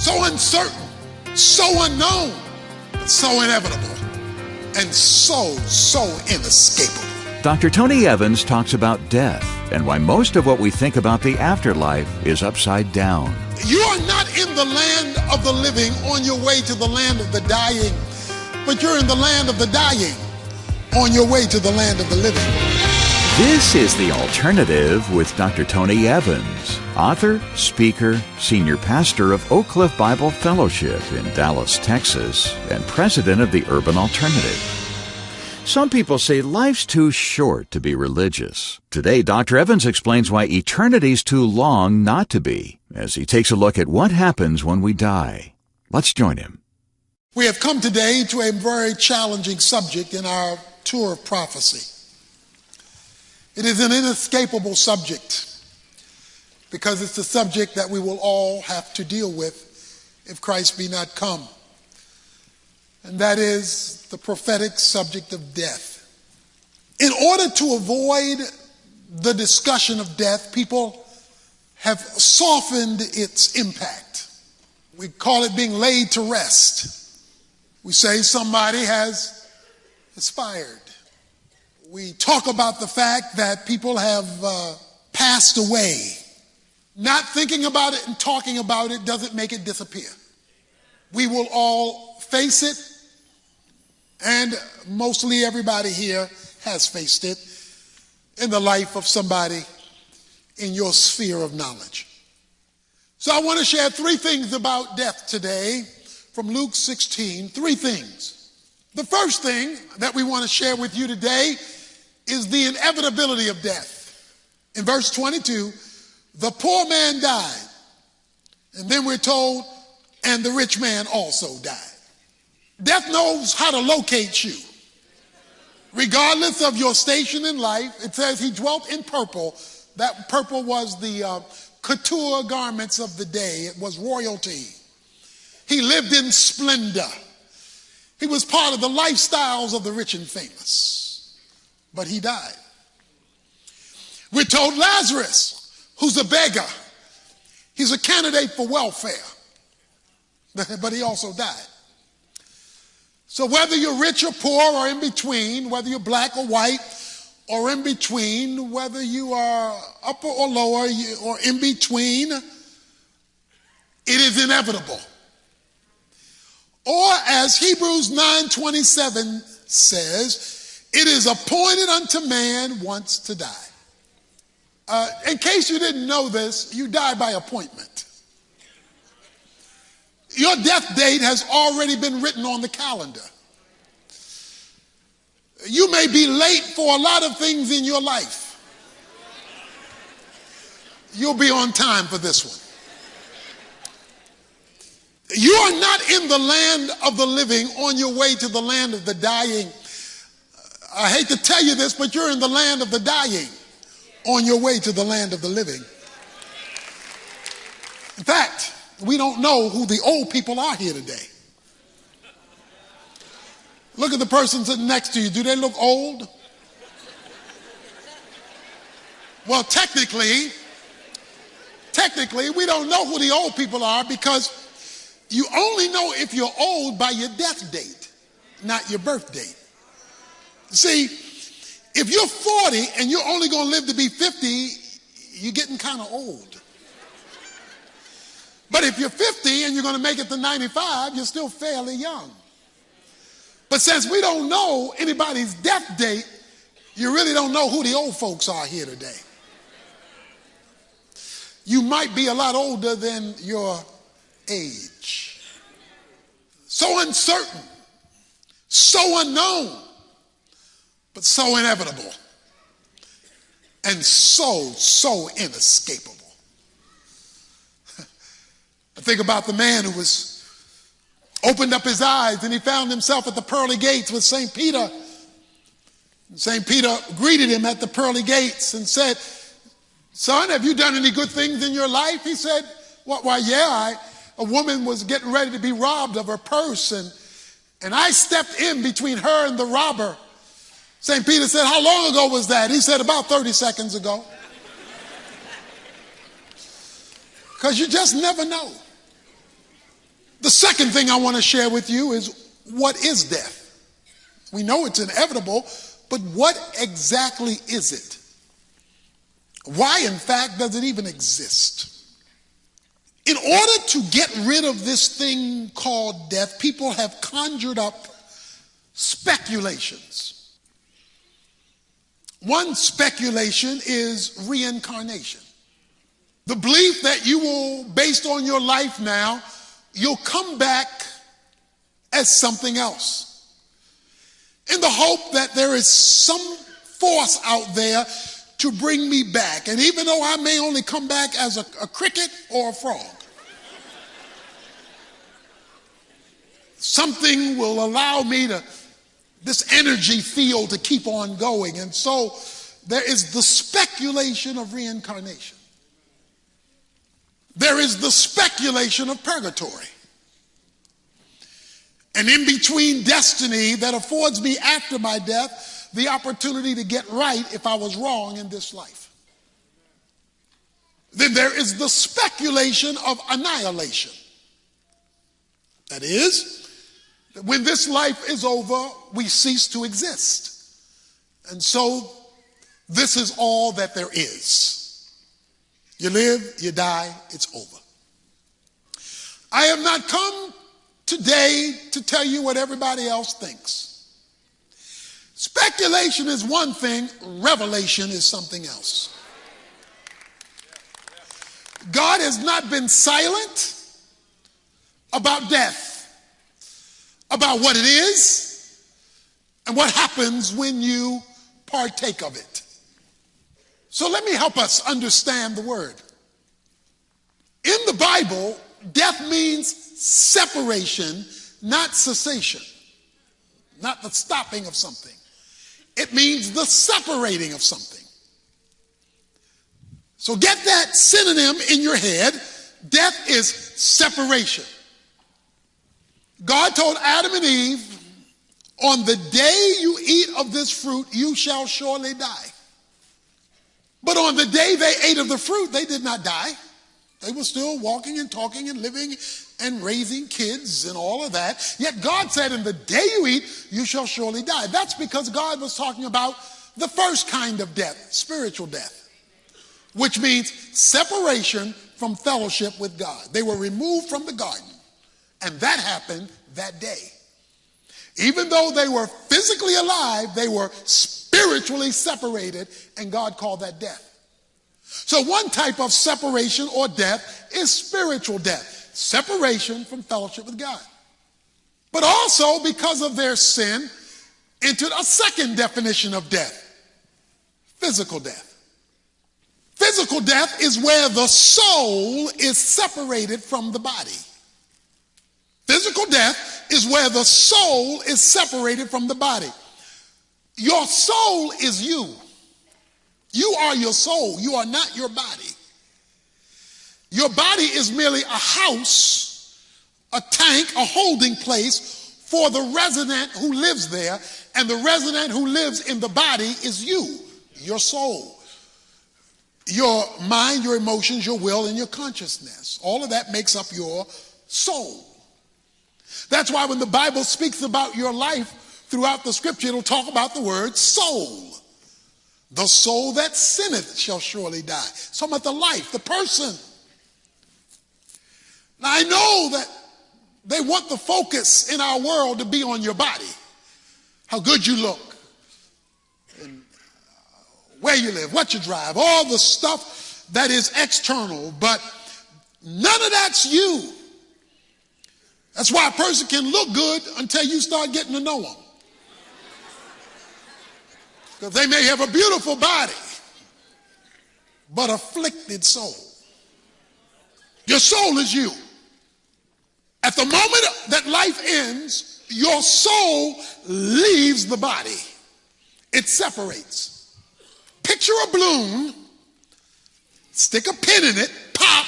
so uncertain, so unknown, but so inevitable, and so inescapable. Dr. Tony Evans talks about death and why most of what we think about the afterlife is upside down. You are not in the land of the living on your way to the land of the dying, but you're in the land of the dying on your way to the land of the living. This is The Alternative with Dr. Tony Evans, author, speaker, senior pastor of Oak Cliff Bible Fellowship in Dallas, Texas, and president of the Urban Alternative. Some people say life's too short to be religious. Today, Dr. Evans explains why eternity's too long not to be, as he takes a look at what happens when we die. Let's join him. We have come today to a very challenging subject in our tour of prophecy. It is an inescapable subject because it's a subject that we will all have to deal with if Christ be not come. And that is the prophetic subject of death. In order to avoid the discussion of death, people have softened its impact. We call it being laid to rest. We say somebody has expired. We talk about the fact that people have passed away. Not thinking about it and talking about it doesn't make it disappear. We will all face it, and mostly everybody here has faced it in the life of somebody in your sphere of knowledge. So I want to share three things about death today from Luke 16, three things. The first thing that we want to share with you today is the inevitability of death. In verse 22, the poor man died. And then we're told, and the rich man also died. Death knows how to locate you. Regardless of your station in life, it says he dwelt in purple. That purple was the couture garments of the day. It was royalty. He lived in splendor. He was part of the lifestyles of the rich and famous. But he died. We're told Lazarus, who's a beggar, he's a candidate for welfare, but he also died. So whether you're rich or poor or in between, whether you're black or white or in between, whether you are upper or lower or in between, it is inevitable. Or as Hebrews 9:27 says, it is appointed unto man once to die. In case you didn't know this, you die by appointment. Your death date has already been written on the calendar. You may be late for a lot of things in your life. You'll be on time for this one. You are not in the land of the living on your way to the land of the dying. I hate to tell you this, but you're in the land of the dying on your way to the land of the living. In fact, we don't know who the old people are here today. Look at the person sitting next to you. Do they look old? Well, technically, we don't know who the old people are because you only know if you're old by your death date, not your birth date. See, if you're 40 and you're only going to live to be 50, you're getting kind of old. But if you're 50 and you're going to make it to 95, you're still fairly young. But since we don't know anybody's death date, you really don't know who the old folks are here today. You might be a lot older than your age. So uncertain, so unknown, but so inevitable, and so inescapable. I think about the man who opened up his eyes and he found himself at the pearly gates with St. Peter. St. Peter greeted him at the pearly gates and said, "Son, have you done any good things in your life?" He said, "Why, yeah, a woman was getting ready to be robbed of her purse, and I stepped in between her and the robber." St. Peter said, "How long ago was that?" He said, "About 30 seconds ago." Because you just never know. The second thing I want to share with you is, what is death? We know it's inevitable, but what exactly is it? Why, in fact, does it even exist? In order to get rid of this thing called death, people have conjured up speculations. One speculation is reincarnation. The belief that you will, based on your life now, you'll come back as something else, in the hope that there is some force out there to bring me back. And even though I may only come back as a cricket or a frog, something will allow me to, this energy field to keep on going. And so there is the speculation of reincarnation. There is the speculation of purgatory. And in between destiny that affords me after my death the opportunity to get right if I was wrong in this life. Then there is the speculation of annihilation. That is, that when this life is over, we cease to exist. And so this is all that there is. You live, you die, it's over. I have not come today to tell you what everybody else thinks. Speculation is one thing, revelation is something else. God has not been silent about death, about what it is, and what happens when you partake of it. So let me help us understand the word. In the Bible, death means separation, not cessation, not the stopping of something. It means the separating of something. So get that synonym in your head. Death is separation. God told Adam and Eve, on the day you eat of this fruit, you shall surely die. But on the day they ate of the fruit, they did not die. They were still walking and talking and living and raising kids and all of that. Yet God said, in the day you eat, you shall surely die. That's because God was talking about the first kind of death, spiritual death, which means separation from fellowship with God. They were removed from the garden, and that happened that day. Even though they were physically alive, they were spiritually separated, and God called that death. So one type of separation or death is spiritual death, separation from fellowship with God. But also, because of their sin, entered a second definition of death, physical death. Physical death is where the soul is separated from the body. Physical death is where the soul is separated from the body. Your soul is you. You are your soul. You are not your body. Your body is merely a house, a tank, a holding place for the resident who lives there. And the resident who lives in the body is you, your soul. Your mind, your emotions, your will, and your consciousness. All of that makes up your soul. That's why when the Bible speaks about your life throughout the scripture, it'll talk about the word soul. The soul that sinneth shall surely die. It's talking about the life, the person. Now I know that they want the focus in our world to be on your body. How good you look. And where you live, what you drive, all the stuff that is external. But none of that's you. That's why a person can look good until you start getting to know them. Because they may have a beautiful body, but afflicted soul. Your soul is you. At the moment that life ends, your soul leaves the body. It separates. Picture a balloon, stick a pin in it, pop,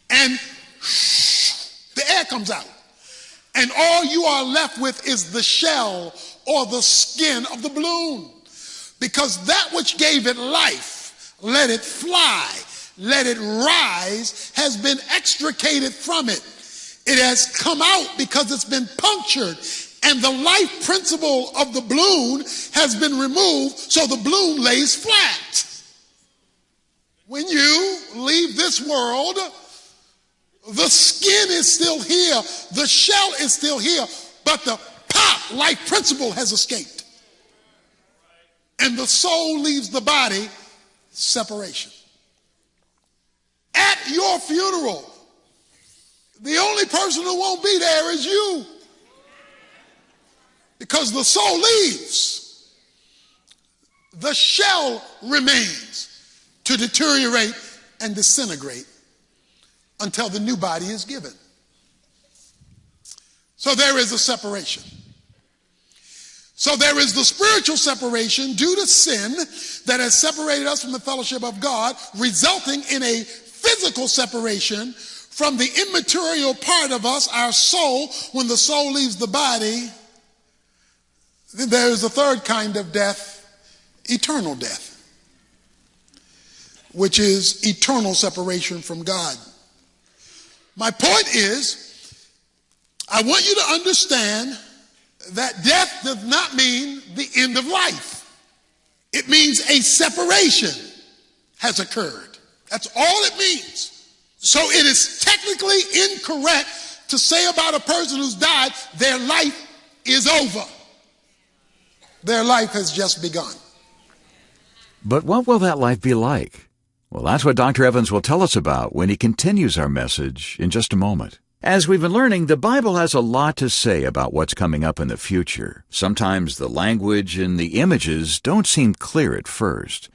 and the air comes out. And all you are left with is the shell or the skin of the balloon. Because that which gave it life, let it fly, let it rise, has been extricated from it. It has come out because it's been punctured, and the life principle of the balloon has been removed, so the balloon lays flat. When you leave this world, the skin is still here, the shell is still here, but the life principle has escaped. And the soul leaves the body, separation. At your funeral, the only person who won't be there is you. Because the soul leaves, the shell remains to deteriorate and disintegrate until the new body is given. So there is a separation. So there is the spiritual separation due to sin that has separated us from the fellowship of God, resulting in a physical separation from the immaterial part of us, our soul. When the soul leaves the body, then there is a third kind of death, eternal death, which is eternal separation from God. My point is, I want you to understand that death does not mean the end of life. It means a separation has occurred. That's all it means. So it is technically incorrect to say about a person who's died, their life is over. Their life has just begun. But what will that life be like? Well, that's what Dr. Evans will tell us about when he continues our message in just a moment. As we've been learning, the Bible has a lot to say about what's coming up in the future. Sometimes the language and the images don't seem clear at first.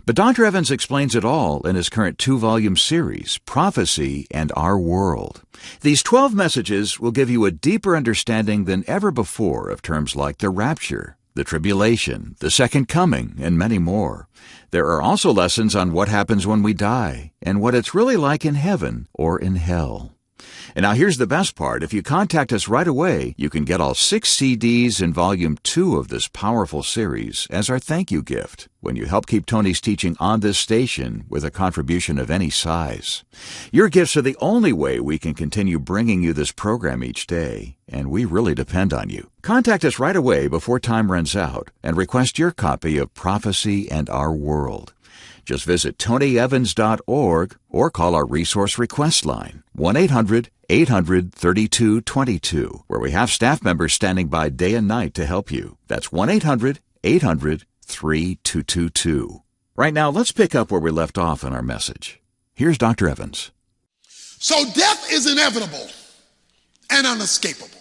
But Dr. Evans explains it all in his current 2-volume series, Prophecy and Our World. These 12 messages will give you a deeper understanding than ever before of terms like the rapture, the tribulation, the second coming, and many more. There are also lessons on what happens when we die and what it's really like in heaven or in hell. And now here's the best part. If you contact us right away, you can get all 6 CDs in Volume 2 of this powerful series as our thank you gift when you help keep Tony's teaching on this station with a contribution of any size. Your gifts are the only way we can continue bringing you this program each day, and we really depend on you. Contact us right away before time runs out and request your copy of Prophecy and Our World. Just visit tonyevans.org or call our resource request line, 1-800-800-3222, where we have staff members standing by day and night to help you. That's 1-800-800-3222. Right now, let's pick up where we left off in our message. Here's Dr. Evans. So death is inevitable and unescapable.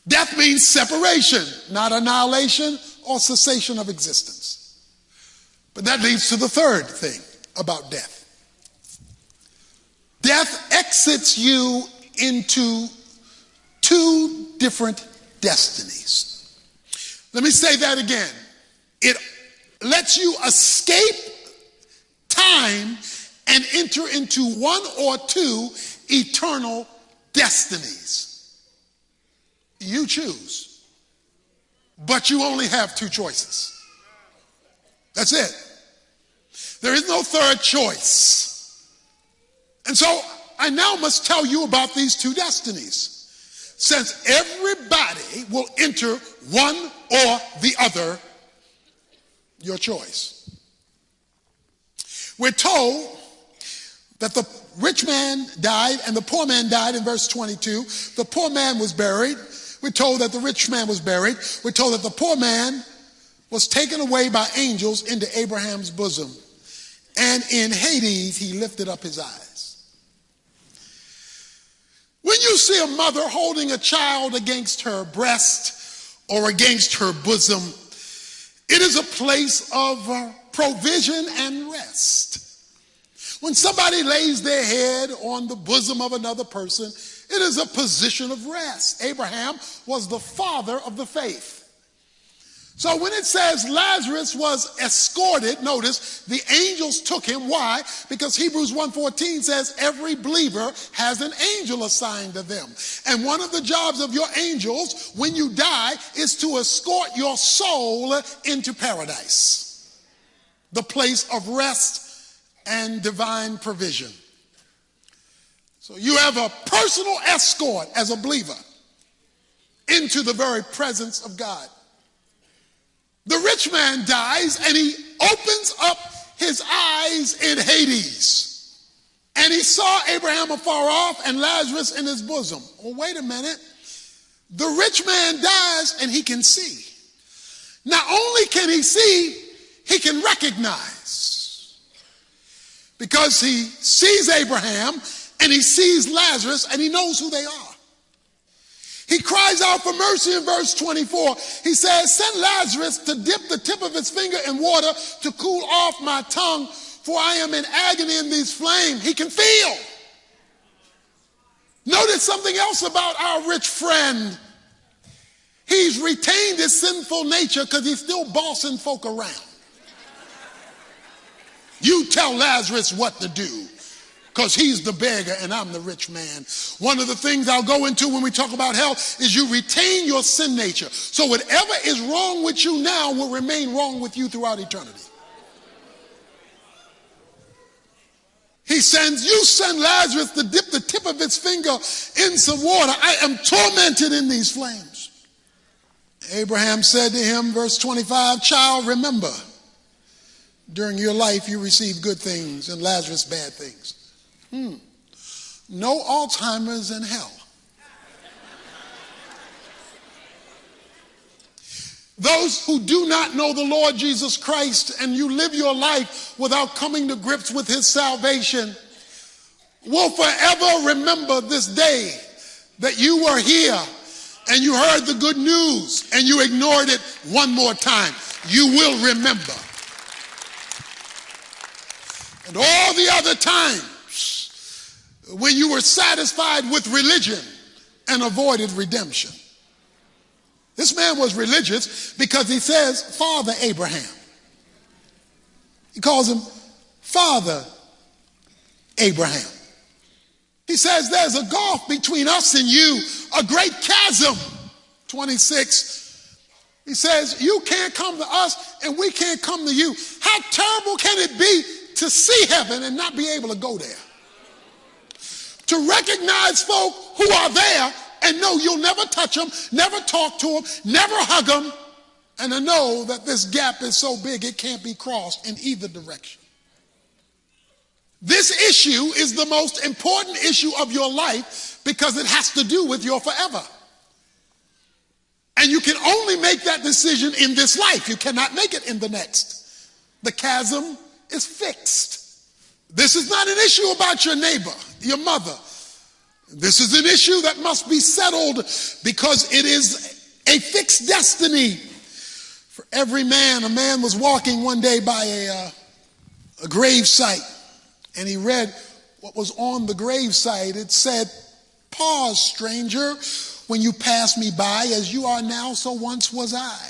Death means separation, not annihilation or cessation of existence. But that leads to the third thing about death. Death exits you into 2 different destinies. Let me say that again. It lets you escape time and enter into 1 or 2 eternal destinies. You choose, but you only have 2 choices. That's it. There is no third choice. And so I now must tell you about these 2 destinies. Since everybody will enter one or the other, your choice. We're told that the rich man died and the poor man died in verse 22. The poor man was buried. We're told that the rich man was buried. We're told that the poor man was taken away by angels into Abraham's bosom. And in Hades, he lifted up his eyes. When you see a mother holding a child against her breast or against her bosom, it is a place of provision and rest. When somebody lays their head on the bosom of another person, it is a position of rest. Abraham was the father of the faith. So when it says Lazarus was escorted, notice the angels took him. Why? Because Hebrews 1:14 says every believer has an angel assigned to them. And one of the jobs of your angels when you die is to escort your soul into paradise, the place of rest and divine provision. So you have a personal escort as a believer into the very presence of God. The rich man dies and he opens up his eyes in Hades. And he saw Abraham afar off and Lazarus in his bosom. Well, wait a minute. The rich man dies and he can see. Not only can he see, he can recognize. Because he sees Abraham and he sees Lazarus and he knows who they are. He cries out for mercy in verse 24. He says, send Lazarus to dip the tip of his finger in water to cool off my tongue, for I am in agony in these flames. He can feel. Notice something else about our rich friend. He's retained his sinful nature because he's still bossing folk around. You tell Lazarus what to do, because he's the beggar and I'm the rich man. One of the things I'll go into when we talk about hell is you retain your sin nature. So whatever is wrong with you now will remain wrong with you throughout eternity. He sends, you send Lazarus to dip the tip of his finger in some water. I am tormented in these flames. Abraham said to him, verse 25, child, remember, during your life you received good things and Lazarus bad things. No Alzheimer's in hell. Those who do not know the Lord Jesus Christ and you live your life without coming to grips with his salvation will forever remember this day that you were here and you heard the good news and you ignored it one more time. You will remember. And all the other times when you were satisfied with religion and avoided redemption. This man was religious because he says, Father Abraham. He calls him Father Abraham. He says there's a gulf between us and you, a great chasm. 26. He says you can't come to us and we can't come to you. How terrible can it be to see heaven and not be able to go there? To recognize folk who are there and know you'll never touch them, never talk to them, never hug them, and to know that this gap is so big it can't be crossed in either direction. This issue is the most important issue of your life because it has to do with your forever. And you can only make that decision in this life. You cannot make it in the next. The chasm is fixed. This is not an issue about your neighbor, your mother. This is an issue that must be settled because it is a fixed destiny for every man. A man was walking one day by a grave site and he read what was on the grave site. It said, pause, stranger, when you pass me by. As you are now, so once was I.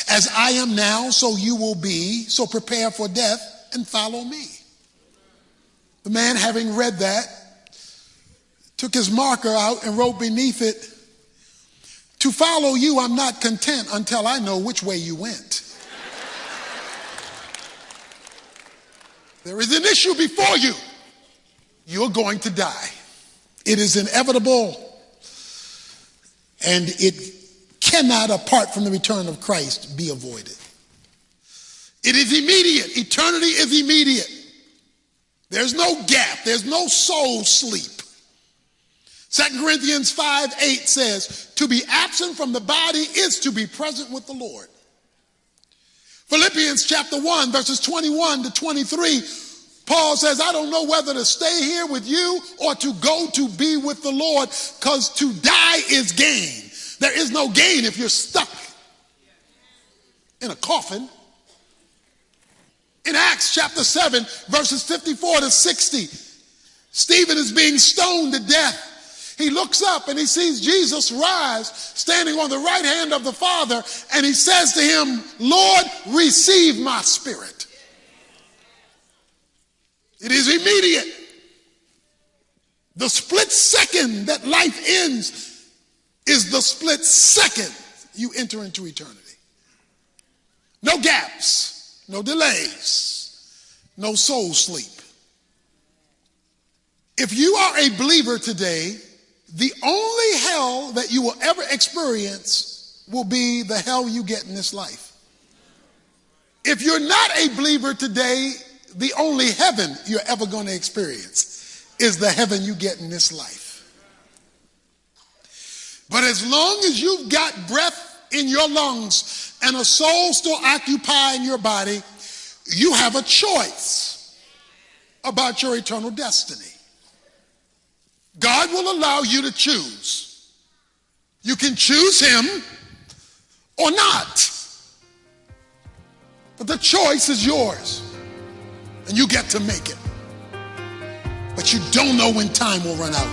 As I am now, so you will be. So prepare for death and follow me. The man, having read that, took his marker out and wrote beneath it, to follow you I'm not content until I know which way you went. There is an issue before you. You're going to die. It is inevitable, and it cannot, apart from the return of Christ, be avoided. It is immediate. Eternity is immediate. There's no gap. There's no soul sleep. 2 Corinthians 5:8 says, to be absent from the body is to be present with the Lord. Philippians chapter 1, verses 21 to 23, Paul says, I don't know whether to stay here with you or to go to be with the Lord, because to die is gain. There is no gain if you're stuck in a coffin. In Acts chapter 7, verses 54 to 60, Stephen is being stoned to death. He looks up and he sees Jesus rise, standing on the right hand of the Father, and he says to him, Lord, receive my spirit. It is immediate. The split second that life ends is the split second you enter into eternity. No gaps, no delays, no soul sleep. If you are a believer today, the only hell that you will ever experience will be the hell you get in this life. If you're not a believer today, the only heaven you're ever going to experience is the heaven you get in this life. But as long as you've got breath in your lungs and a soul still occupying your body, you have a choice about your eternal destiny. God will allow you to choose. You can choose him or not. But the choice is yours, and you get to make it. But you don't know when time will run out.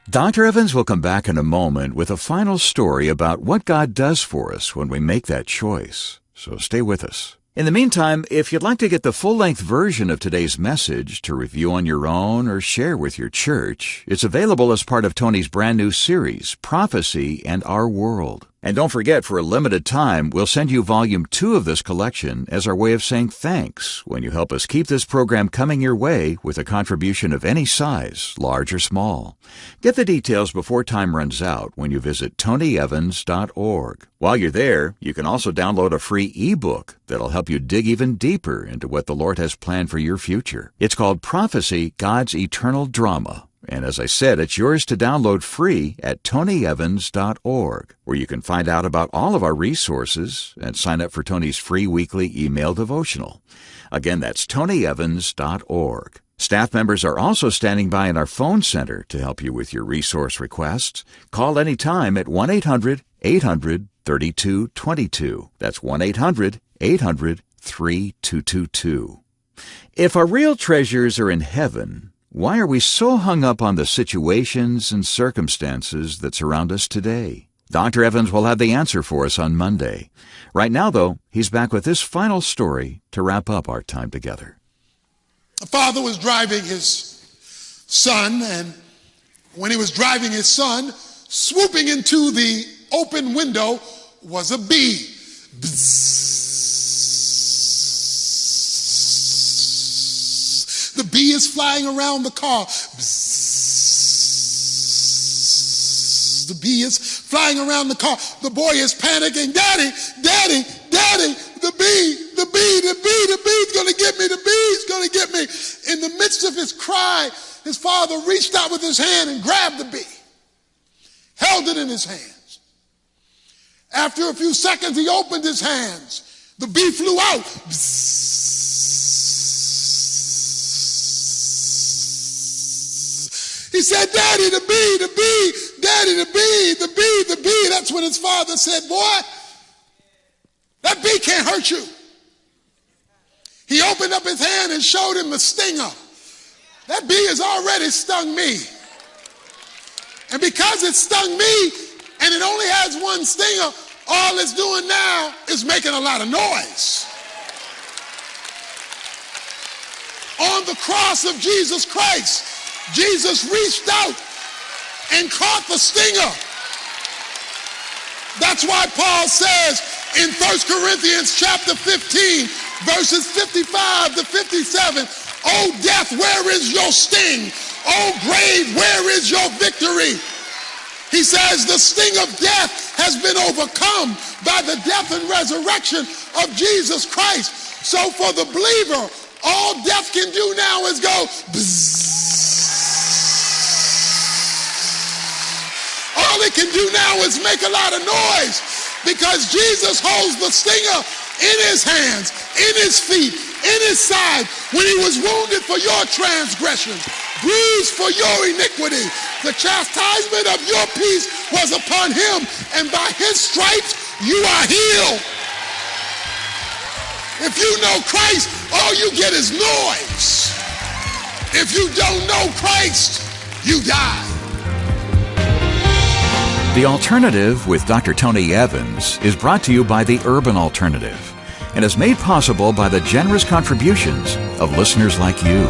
Dr. Evans will come back in a moment with a final story about what God does for us when we make that choice. So stay with us. In the meantime, if you'd like to get the full-length version of today's message to review on your own or share with your church, it's available as part of Tony's brand new series, Prophecy and Our World. And don't forget, for a limited time, we'll send you Volume 2 of this collection as our way of saying thanks when you help us keep this program coming your way with a contribution of any size, large or small. Get the details before time runs out when you visit tonyevans.org. While you're there, you can also download a free ebook that'll help you dig even deeper into what the Lord has planned for your future. It's called Prophecy, God's Eternal Drama. And as I said, it's yours to download free at tonyevans.org, where you can find out about all of our resources and sign up for Tony's free weekly email devotional. Again, that's tonyevans.org. Staff members are also standing by in our phone center to help you with your resource requests. Call anytime at 1-800-800-3222. That's 1-800-800-3222. If our real treasures are in heaven, why are we so hung up on the situations and circumstances that surround us today? Dr. Evans will have the answer for us on Monday. Right now, though, he's back with this final story to wrap up our time together. A father was driving his son, and when he was driving his son, swooping into the open window was a bee. Bzzz. The bee is flying around the car. Bzzz. The bee is flying around the car. The boy is panicking. Daddy, Daddy, Daddy, the bee's going to get me. The bee's going to get me. In the midst of his cry, his father reached out with his hand and grabbed the bee, held it in his hands. After a few seconds, he opened his hands. The bee flew out. Bzzz. He said, Daddy, the bee, Daddy, the bee. That's when his father said, boy, that bee can't hurt you. He opened up his hand and showed him the stinger. That bee has already stung me. And because it stung me, and it only has one stinger, all it's doing now is making a lot of noise. On the cross of Jesus Christ, Jesus reached out and caught the stinger. That's why Paul says in 1 Corinthians chapter 15, verses 55 to 57, "O death, where is your sting? O grave, where is your victory?" He says the sting of death has been overcome by the death and resurrection of Jesus Christ. So for the believer, all death can do now is go bzzz. All it can do now is make a lot of noise, because Jesus holds the stinger in his hands, in his feet, in his side, when he was wounded for your transgressions, bruised for your iniquity. The chastisement of your peace was upon him, and by his stripes you are healed. If you know Christ, all you get is noise. If you don't know Christ, you die. The Alternative with Dr. Tony Evans is brought to you by the Urban Alternative and is made possible by the generous contributions of listeners like you.